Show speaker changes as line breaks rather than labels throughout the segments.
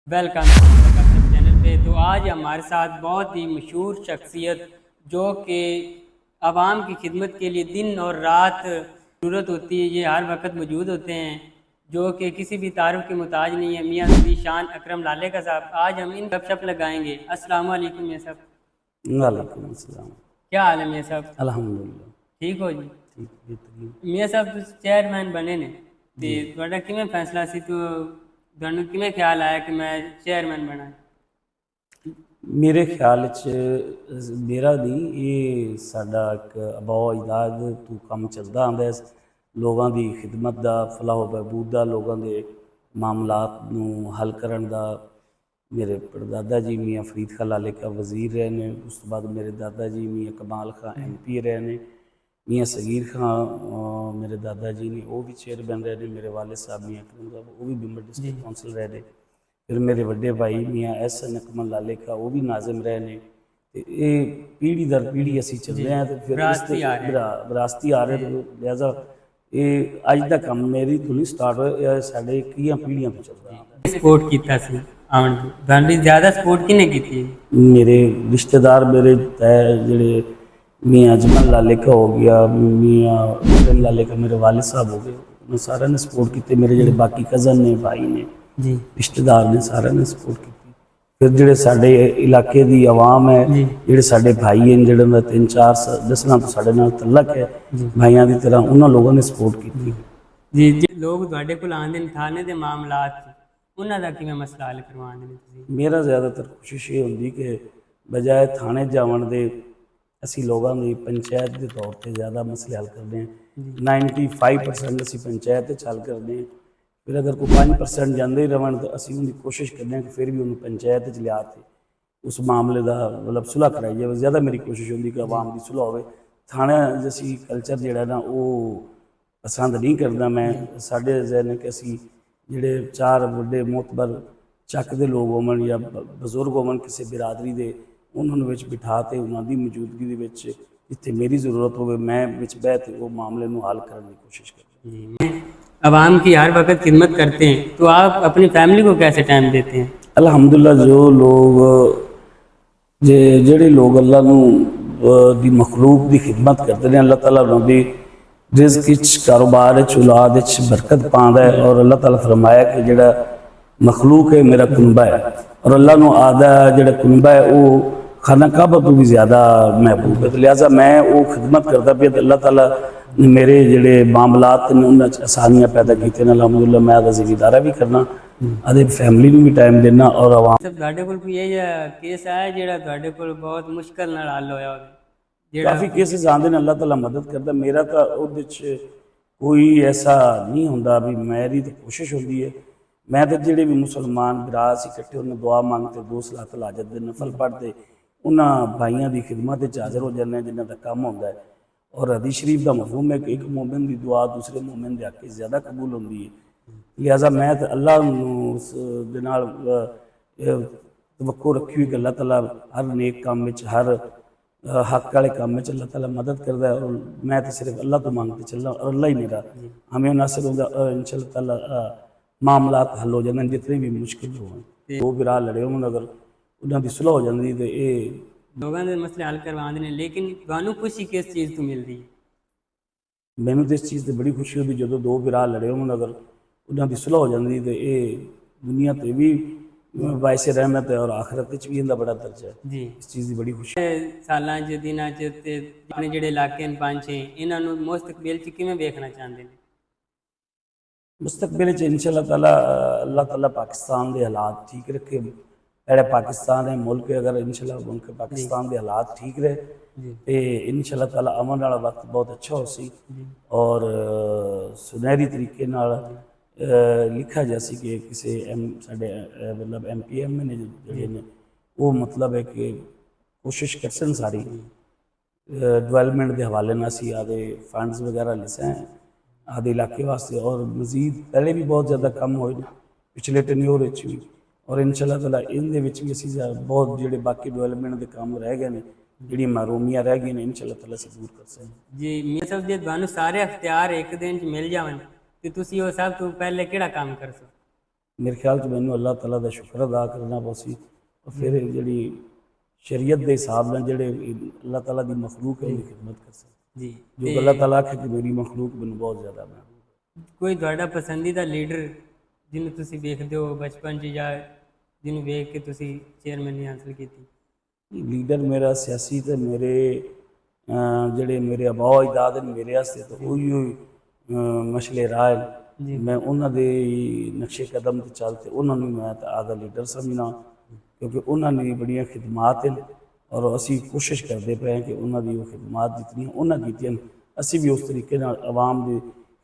Welcome channel पे। तो आज हमारे साथ बहुत ही मशहूर शख्सियत जो कि आवाम की खिदमत के लिए दिन और रात ज़रूरत होती है, ये हर वक्त मौजूद होते हैं, जो कि किसी भी तारुफ के मुताज नहीं है, मियाँ ज़ीशान अकरम लालेका साहब। आज हम इन गपशप लगाएंगे। अस्सलाम वालेकुम मियाँ साहब।
वालेकुम अस्सलाम।
क्या हाल है मियाँ साहब?
अल्हम्दुलिल्लाह
ठीक हो जी?
ठीक बेहतरीन
मियाँ साहब तुसीं चेयरमैन बने ने ते
जी।
तुहाडा किवें फैसला सी? तो तुहानूं किवें ख्याल आया कि मैं चेयरमैन बना?
मेरे ख्याल च मेरा नहीं, ये साडा एक अबो अजदाद तो काम चलता आंदा है, लोगों की खिदमत का, फलाह बहबूद का, लोगों के मामलात नूं हल करन दा। मेरे परदादा जी मियाँ फरीद खां लालेका वज़ीर रहे ने, उस तो बाद मेरे दादा जी मियाँ कमाल खां MP रहे ने, मियाँ सगीर खां मेरे दादा जी ने वो भी चेयरमैन रहे ने, मेरे वाले साहब मियाँ अकरम साहब वो भी बिम्बर डिस्ट्रिक्ट कौंसल रहे ने, फिर मेरे वड्डे भाई मियाँ SN अकमल लालेका वो भी नाजिम रहे ने। ते ये पीढ़ी दर पीढ़ी असी चलते हैं, तो फिर इस
विरासती आ रहे हैं।
विरासती आ रहे, तो लिहाजा ये अज का काम मेरी तो नहीं स्टार्ट होया, साढ़े कई पीढ़ियों तो चलता आ
सपोर्ट किया सी आउण दी तुहाडी ज़्यादा सपोर्ट किने कीती?
मेरे रिश्तेदार मेरे तय जड़े मियाँ अजमल लालेका हो गया, मियाँ हुसैन लालेका मेरे वालिद साहब हो गए, उन्होंने सारे ने सपोर्ट किए। मेरे जड़े बाकी कज़न ने, भाई ने,
जी
रिश्तेदार ने, सारे ने सपोर्ट की। फिर जोड़े साढ़े इलाके की आवाम है, जोड़े साढ़े भाई हैं, जोड़े 3-4 दसना तो साढ़े नाल तलक है भाइयों की तरह, उन्होंने लोगों ने सपोर्ट की।
जी जी लोग तुहाडे कोल आंदे ने थाने दे मामलात उन्हां दा किवें मसला हल करवांदे ने तुसीं?
मेरा ज़्यादातर कोशिश ये होंगी कि बजाय थाने जावन दे असी लोगों की पंचायत के तौर पर ज़्यादा मसले हल करते हैं। 95% असी पंचायत हल करते हैं। फिर अगर कोई 5% जाते ही रहन तो असी उनकी कोशिश करते हैं कि फिर भी उन्होंने पंचायत लिया के उस मामले का मतलब सुलह कराई जाए। ज़्यादा मेरी कोशिश होंगी कि आवाम की सुलह हो। थाने जैसी कल्चर जोड़ा ना वो पसंद नहीं करता मैं। साढ़े जहन है कि असी जोड़े 4 बड़े मोतबर ਚੱਕ ਦੇ ਲੋਕ ਹੋਵਣ ਜਾਂ ਬਜ਼ੁਰਗ ਹੋਵਣ ਕਿਸੇ ਬਿਰਾਦਰੀ ਦੇ, ਉਹਨਾਂ ਨੂੰ ਵਿੱਚ ਬਿਠਾ ਕੇ ਉਹਨਾਂ ਦੀ ਮੌਜੂਦਗੀ ਦੇ ਵਿੱਚ ਜਿੱਥੇ ਮੇਰੀ ਜ਼ਰੂਰਤ ਹੋਵੇ ਮੈਂ ਵਿੱਚ ਬਹਿ ਕੇ वो मामले ਨੂੰ हल करने की कोशिश करता हूँ।
आवाम की हर वक्त खिदमत करते हैं, तो आप अपनी फैमिली को कैसे टाइम देते हैं?
अल्हम्दुलिल्लाह जो लोग ਜਿਹੜੇ ਲੋਕ ਅੱਲਾ ਨੂੰ ਦੀ ਮਖਲੂਕ ਦੀ ਖਿਦਮਤ ਕਰਦੇ ਨੇ, ਅੱਲਾਹ ਤਾਲਾ ਉਹਨਾਂ ਦੀ ਰਿਜ਼ਕ ਵਿੱਚ, ਕਾਰੋਬਾਰ ਵਿੱਚ, ਔਲਾਦ ਵਿੱਚ ਬਰਕਤ ਪਾਉਂਦਾ ਹੈ। ਔਰ ਅੱਲਾਹ ਤਾਲਾ फरमाया कि ਜਿਹੜਾ मखलूक है मेरा कुनबा है, और अल्लाह को आदा जो कुनबा है वो खाना काबा तो भी ज़्यादा महबूब है। तो लिहाजा मैं वो खिदमत करता पे अल्लाह ताला ने मेरे जोड़े मामलात ने उन्होंने आसानियाँ पैदा की। अलहमदुलिल्लाह मैं आदा जिम्मेदारा भी करना, आदे फैमिली में भी टाइम देना। और आवाम
सब तुहाडे कोल कोई ये केस आया जिहड़ा तुहाडे कोल बहुत मुश्किल नाल हल होया होवे?
काफ़ी केसेस आते हैं, अल्लाह ताला मदद करता। मेरा तो उहदे च कोई ऐसा नहीं होंदा भी, मेरी तो कोशिश होती है। मैं तो जोड़े भी मुसलमान बिरास इकट्ठे उन्हें दुआ मांगते, 2 सलात हाजत के नफल पढ़ते, उन्होंने भाइयों की खिदमत हाजिर हो जाने जिन्हों का काम होंदा है। और हदीस शरीफ का मफहूम है कि एक मोमिन की दुआ दूसरे मोमिन के हक ज़्यादा कबूल होती है। लिहाजा मैं तो अल्लाह तवक्को रखी हुई कि अल्लाह ताला हर नेक काम में, हर हक वाले काम में अल्लाह ताला मदद करता है। और मैं तो सिर्फ अल्लाह तो मांगते चलना, और अल्लाह ही मेरा हमें नासिर होगा। इंशाअल्लाह ताला मामलात हल हो जाते, जितने भी मुश्किल हो। वो बिरा लड़े हो अगर उन्होंने सुलह हो जाती तो ये
लोगों के मसले हल करवाते हैं। लेकिन तुहानू खुशी किस चीज़ तो मिलती है?
मैनू तो इस चीज़ से बड़ी खुशी होती जो 2 बिरा लड़े हो अगर उन्होंने सुलह हो जाती तो ये दुनिया तो भी वायसे रहमत है, और आखिरत भी इनका बड़ा दर्जा है।
जी
इस चीज़ की बड़ी खुशी।
सालां च दिनां च ते अपने जिहड़े इलाके न 5-6 इन्हां नूं मुस्तकबिल च किवें देखना चाहते हैं?
मुस्तकबिल इंशाअल्लाह ताला अल्लाह ताला पाकिस्तान के हालात ठीक रखे। पहले पाकिस्तान है मुल्क है, अगर इंशाअल्लाह मुल्क पाकिस्तान के हालात ठीक रहे तो इंशाअल्लाह ताला आने वाला वक्त बहुत अच्छा हो सी। और सुनहरी तरीके लिखा जा सी कि किसी साढ़े मतलब MP MA ने जोड़े ने वो मतलब है कि कोशिश करसन सारी डिवेलपमेंट के हवाले ना सी आदे फंड्स वगैरह लिसे आदे इलाके वास्ते। और मजीद पहले भी बहुत ज़्यादा कम होए पिछले टन्योर भी, और इंशाअल्लाह ताला इनके भी असी बहुत जोड़े बाकी डिवेलपमेंट के काम रह गए हैं, जी महरूमियाँ रह गई हैं, इंशाअल्लाह ताला असी दूर कर सकें।
जी मियां साहब जे तुहानू सारे अख्तियार एक दिन च मिल जावन ते तुसीं वो सब तो पहले किहड़ा काम कर सो?
मेरे ख्याल च मैनू अल्लाह ताला का शुक्र अदा करना पौसी और फिर जी शरीयत के हिसाब नाल जिहड़े अल्लाह ताला की मखलूक है उनकी खिदमत कर सकते
जी
जो अल्लाह ताला आखे कि मेरी मखलूक मैनू बहुत ज़्यादा महबूब
कोई तुहाडा पसंदीदा लीडर जिन्हों तुसी देखते हो बचपन च या जिन्हों वेख के तुसी चेयरमैनी हासिल की?
है। लीडर मेरा सियासी तो मेरे जिहड़े मेरे अबा अजदाद ने मेरे वास्ते तो उही मशले राह
जी।
मैं उन्होंने नक्शे कदम ते चलते उन्होंने मैं आदा लीडर समझना क्योंकि उन्होंने बड़िया खिदमात हैं और असी कोशिश करते पे हैं कि उन्होंने वो खिदमात जितनी उन्हें की असी भी उस तरीके आवाम की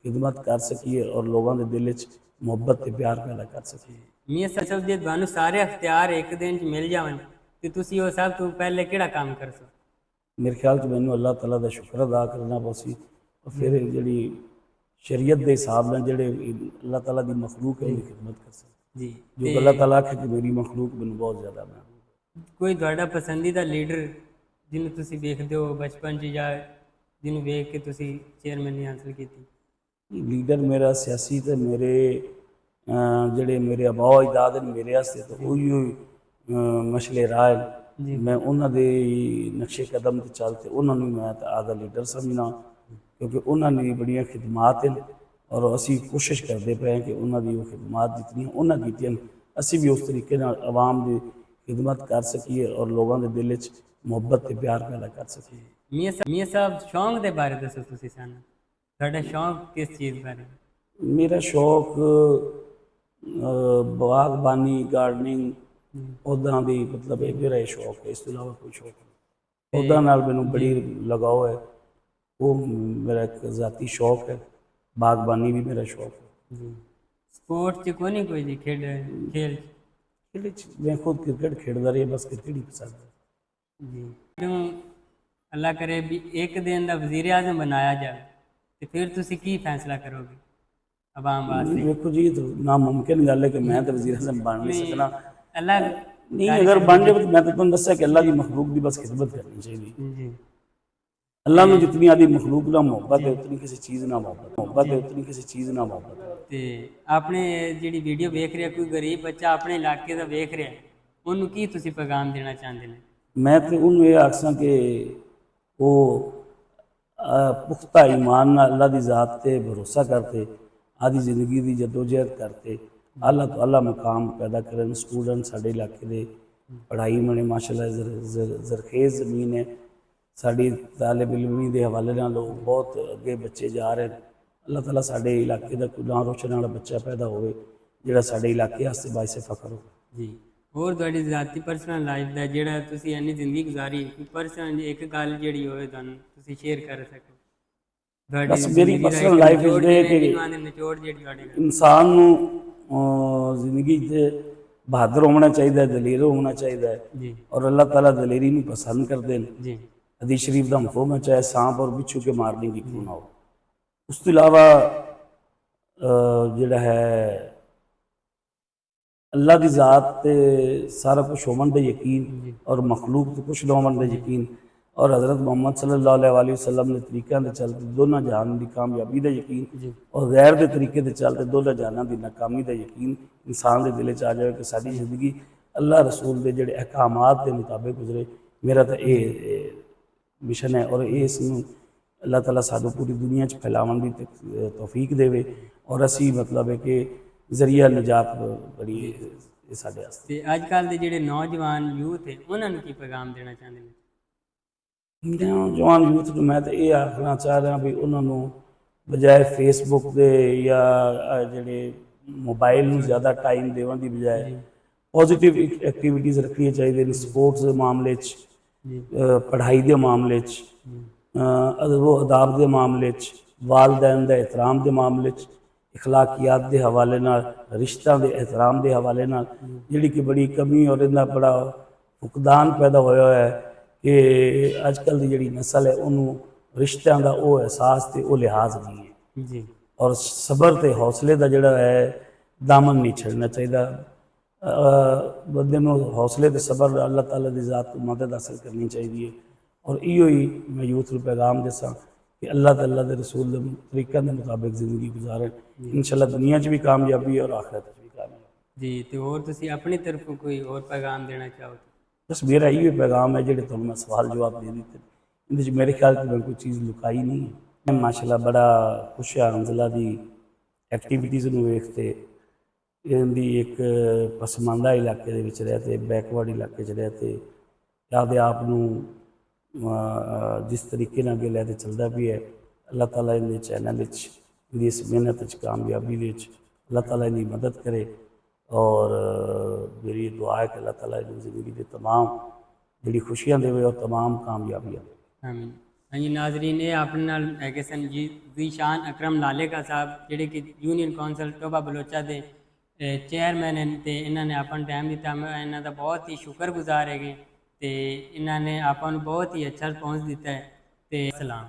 खिदमत कर सकीए और लोगों के दिल च मुहब्बत ते प्यार पैदा कर सकीए।
मियां साहब जे तुहानू सारे अख्तियार एक दिन च मिल जावन ते तुसी वो सब तो पहले किहड़ा काम करसो?
मेरे ख्याल च मैनू अल्लाह ताला का शुक्र अदा करना पौसी और फिर जी शरीयत के हिसाब नाल जिहड़े अल्लाह ताला की मखलूक है उनकी खिदमत कर सकते
जी।
जो अल्लाह ताला आखे कि मेरी मखलूक मैनू बहुत ज़्यादा महबूब
कोई तुहाडा पसंदीदा लीडर जिन्हों तुसी देखते हो बचपन च या जिन्हों वेख के तुसी चेयरमैनी हासिल की?
है। लीडर मेरा सियासी तो मेरे जिहड़े मेरे अबा अजदाद ने मेरे वास्ते तो उही मशले राह
जी।
मैं उन्होंने नक्शे कदम ते चलते उन्होंने मैं आदा लीडर समझना क्योंकि उन्होंने बड़िया खिदमात हैं और असी कोशिश करते पे हैं कि उन्होंने वो खिदमात जितनी उन्हें की असी भी उस तरीके आवाम की खिदमत कर सकीए और लोगों के दिल च मुहब्बत ते प्यार पैदा कर सकीए।
मियां साहब शौक के बारे दसो तुसी सानू तुहाडा शौक किस चीज़ बारे?
मेरा शौक बागबानी गार्डनिंग पौधा की मतलब ये मेरा शौक है इस तो इलावा कोई शौक नहीं। पौधा नाल मैनू बड़ी लगाव है वो मेरा एक ज़ाती शौक है। बागबानी भी मेरा शौक है।
जी। स्पोर्ट्स च कोई नहीं कोई जी खेल खेल
खेल मैं खुद क्रिकेट खेलता रही बस क्रिकेट ही पसंद है।
जी। क्यों अल्लाह करे भी एक दिन का वजीर आजम बनाया जाए तो फिर तुसी की फैसला करोगे आवाम वास्ते?
देखो जी तो नामुमकिन गल है कि मैं तो वज़ीर आज़म बन नहीं सकना।
अल्लाह
नहीं अगर बन जाए तो मैं तो तुहानू दस्सिया कि अल्लाह की मखलूक की बस खिदमत करनी चाहिए।
जी।
अल्लाह में जितनी आदि मखलूक ना मोहब्बत है उतनी किसी चीज़ ना मोहब्बत है उतनी किसी चीज़ ना मोहब्बत है।
ते अपने जिहड़ी वीडियो वेख रहा कोई गरीब बच्चा अपने इलाके का वेख रहा उन्होंने की तुसी पैगाम देना चाहते हैं?
मैं तो उन्होंने ये आखसा कि वो पुख्ता ईमान नाल अल्लाह की ज़ात ते भरोसा करते आदि ज़िंदगी की जदोजहद करते अल्लाह तो अल्लाह मुकाम पैदा करन। स्टूडेंट साढ़े इलाके के पढ़ाई में माशाअल्लाह जरखेज़ ज़मीन है साड़ी तालिब इल्मी के हवाले नाल लोग बहुत अगे बच्चे जा रहे हैं। अल्लाह ताला साढ़े इलाके का कोई नाम रोशन वाला बच्चा पैदा हो जिहड़ा साढ़े इलाके वास्ते बाइसे फ़ख्र हो।
जी। और तुहाडी ज़ाती पर्सनल लाइफ दा जिहड़ा तुसी इन्नी जिंदगी गुजारी कोई पर्सनल एक गल जिहड़ी होवे तुहानू तुसी शेयर कर सको?
बस मेरी पर्सनल लाइफ इस कि
निचोड़ जिहड़ी तुहाडे
इंसान नू जिंदगी से बहादुर होना चाहिए दलेर होना चाहिए
जी।
और अल्लाह ताला दलेरी नू पसंद करते हैं।
जी।
हदीस शरीफ का मफहूम है चाहे सांप और बिच्छू के मारने की क्यों ना हो। उस तो इलावा जिहड़ा है अल्लाह की ज़ात ते सारा कुछ होवन का यकीन और मखलूक तो कुछ ना होवन का यकीन और हज़रत मोहम्मद सल्लल्लाहु अलैहि वसल्लम के तरीक़ों के चलते दोनों जहान की कामयाबी का यकीन और गैर के तरीके के चलते दोनों जहानों की नाकामी का यकीन इंसान के दिल च आ जाए कि साड़ी जिंदगी अल्लाह रसूल के जोड़े अहकामात के मुताबिक गुजरे। मेरा तो ये मिशन है और ये इसनूं अल्लाह ताला सानू पूरी दुनिया च फैलावन की तौफीक देवे और असी मतलब है कि जरिया निजात बड़ी साढ़े वास्ते।
अजकल के जिहड़े नौजवान यूथ है उन्होंने की पैगाम देना चाहते हैं?
नौजवान यूथ को मैं तो ये आखना चाह रहा भी उन्होंने बजाय फेसबुक के या जोड़े मोबाइल में ज़्यादा टाइम देने की बजाय पॉजिटिव एक्टिविटीज़ रखनी चाहिए। स्पोर्ट्स के मामले पढ़ाई के मामले वो अदाब के मामले वालदैन के एहतराम के मामले इखलाकियात के हवाले रिश्तों के एहतराम के हवाले जी की बड़ी कमी और इनका बड़ा फुकदान पैदा होया है कि अजकल की जी नस्ल है उन्होंने रिश्तों का वो एहसास तो वो लिहाज नहीं है
जी।
और सबर तो हौसले का जोड़ा है दामन नहीं छड़ना चाहिए। बंदे में हौसले तो सबर अल्लाह ताला की ज़ात को मदद हासिल करनी चाहिए और इो ही मैं यूथ को पैगाम दसा कि अल्लाह ताला के रसूल के तरीक़ों के मुताबिक ज़िंदगी गुजारें। इंशाअल्लाह दुनिया भी कामयाबी और आखिरत भी कामयाबी।
जी तो और तुसी अपनी तरफ कोई और पैगाम देना चाहो तो?
बस मेरा इहो पैगाम है ਜਿਹੜੇ ਤੁਹਾਨੂੰ ਮੈਂ ਸਵਾਲ ਜਵਾਬ ਦੇ ਦਿੱਤੇ ਇਹਦੇ 'ਚ ਮੇਰੇ ਖਿਆਲ 'ਚ ਮੈਂ ਕੋਈ ਚੀਜ਼ ਲੁਕਾਈ ਨਹੀਂ ਹੈ ਮੈਂ ਮਾਸ਼ਾਅੱਲਾ ਬੜਾ ਖੁਸ਼ ਹਾਂ ਹੰਜ਼ਲਾ ਦੀ ਐਕਟੀਵਿਟੀਜ਼ ਨੂੰ ਵੇਖ ਕੇ ਇਹਦੀ ਇੱਕ ਪਸਮਾਨਦਾ ਇਲਾਕੇ ਦੇ ਵਿੱਚ ਰਹਿ ਤੇ ਬੈਕਵਰਡ ਇਲਾਕੇ 'ਚ ਰਹਿ ਤੇ ਆਪਦੇ ਆਪ ਨੂੰ ਜਿਸ ਤਰੀਕੇ ਨਾਲ ਅੱਗੇ ਲੈ ਕੇ ਚੱਲਦਾ ਵੀ ਹੈ ਅੱਲਾਹ ਤਾਲਾ ਇਹਦੇ ਚੈਨਲ ਵਿੱਚ ਇਹਦੀ ਇਸ ਮਿਹਨਤ 'ਚ ਕਾਮਯਾਬੀ ਦੇ ਵਿੱਚ ਅੱਲਾਹ ਤਾਲਾ ਇਹਦੀ ਮਦਦ करे और मेरी दुआ है कि अल्लाह ताला इन ज़िंदगी के तमाम जी खुशियां देवे और तमाम कामयाबियाँ देवे।
आमीन। हाँ जी नाजरीन ये अपने नाल हैगे सन जी ज़ीशान अकरम लालेका साहब ਜਿਹੜੇ ਕਿ यूनियन कौंसल टोबा बलोचा ਦੇ चेयरमैन हैं ਤੇ ਇਹਨਾਂ ਨੇ ਆਪਣਾ ਟਾਈਮ ਦਿੱਤਾ ਮੈਂ ਇਹਨਾਂ ਦਾ ਬਹੁਤ ਹੀ ਸ਼ੁਕਰਗੁਜ਼ਾਰ ਹੈਗੇ ਤੇ ਇਹਨਾਂ ਨੇ ਆਪਾਂ ਨੂੰ ਬਹੁਤ ਹੀ ਅੱਛਾ ਰਿਸਪੌਂਸ ਦਿੱਤਾ ਹੈ ਤੇ ਸਲਾਮ।